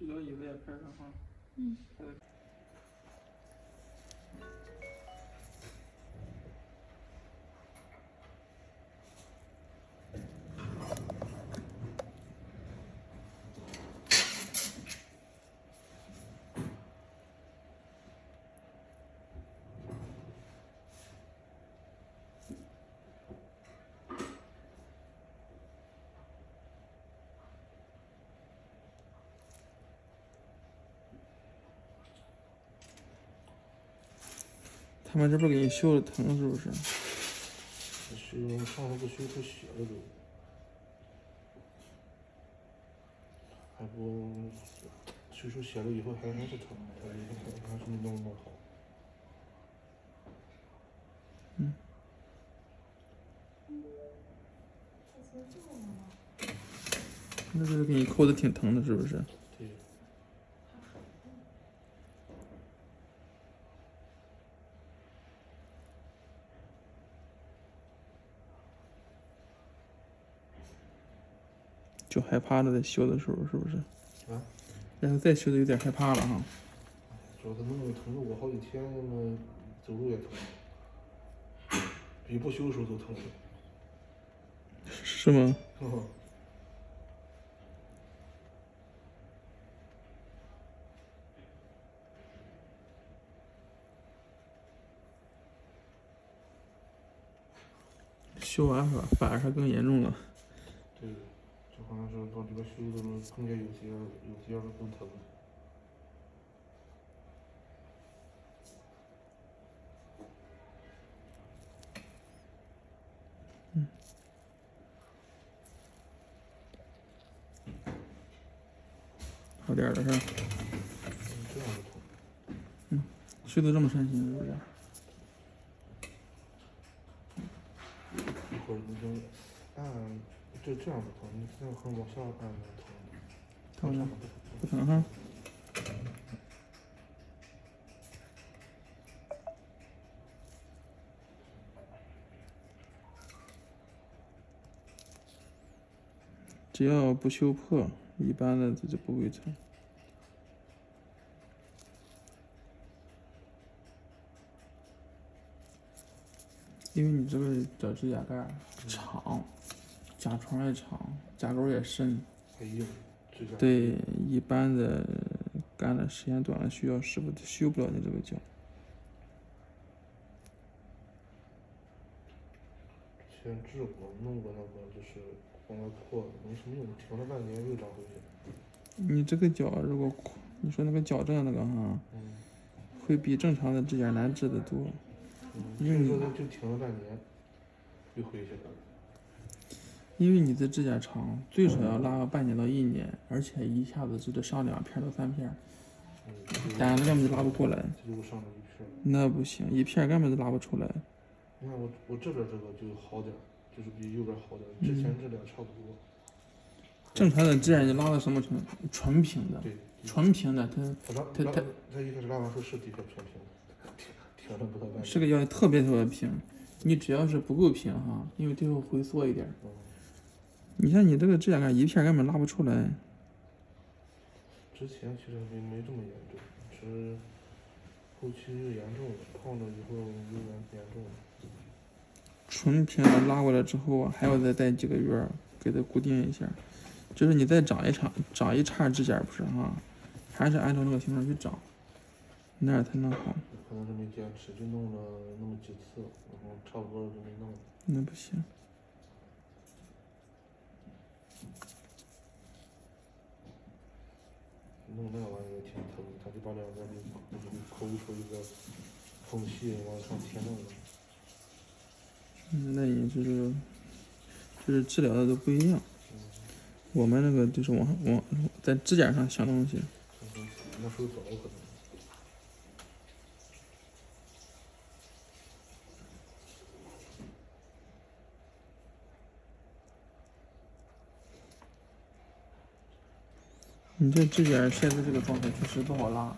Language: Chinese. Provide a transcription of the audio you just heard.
这个椅子也拍上哈。嗯。他们这不给你修的疼是不是？修上次不修出血了都，还不修出血了以后还是疼，还是没弄好。嗯。那这个给你抠的挺疼的，是不是？对。就害怕了，在修的时候是不是？啊。然后再修的有点害怕了哈。主要他弄的疼了我好几天了，走路也疼，比不修的时候都疼。是吗？修完反而还更严重了。对，这好像是到里边修的时候碰见有节是更疼。嗯。好点了是吧？这样的疼。嗯，睡得这么伤心是不是？一会儿你就按，这样不疼，你这样很往下按疼。疼吗？不疼哈。只要不修破，一般的这就不会疼。因为你这个脚指甲盖长，甲床也长，甲沟也深，还硬，指甲。对，一般的干的时间短了，需要师傅修不了你这个脚。之前治过，弄过那个就是往外破，没什么用，停了半年又长回去。你这个脚如果你说那个矫正那个哈，会比正常的指甲难治得多。因为说他就停了半年，又回去了。因为你的指甲长，最少要拉个半年到1年，而且一下子就得上2片到3片，单子根本就拉不过来。这就上了1片。那不行，1片根本就拉不出来。你看我这边这个就好点，就是比右边好点，之前这俩差不多。正常的指甲你拉到什么程度？纯平的。对。纯平的，它一开始拉完后是底下平平的，停了不到半年。是个要特别平，你只要是不够平哈，因为最后回缩一点。你像你这个指甲盖1片根本拉不出来。之前其实没这么严重，只是后期又严重了，碰了以后又严重了。纯平的拉过来之后还要再待几个月给它固定一下，就是你再长一茬指甲不是哈，还是按照那个形状去长，那样才能好。可能是没坚持，就弄了那么几次，然后差不多就没弄了。那不行。弄那玩意儿也挺疼，他就把两边就抠出一个缝隙往上贴那个。那也就是治疗的都不一样。我们那个就是往在指甲上镶东西。那时候早可能。你这指甲现在这个状态确实不好拉。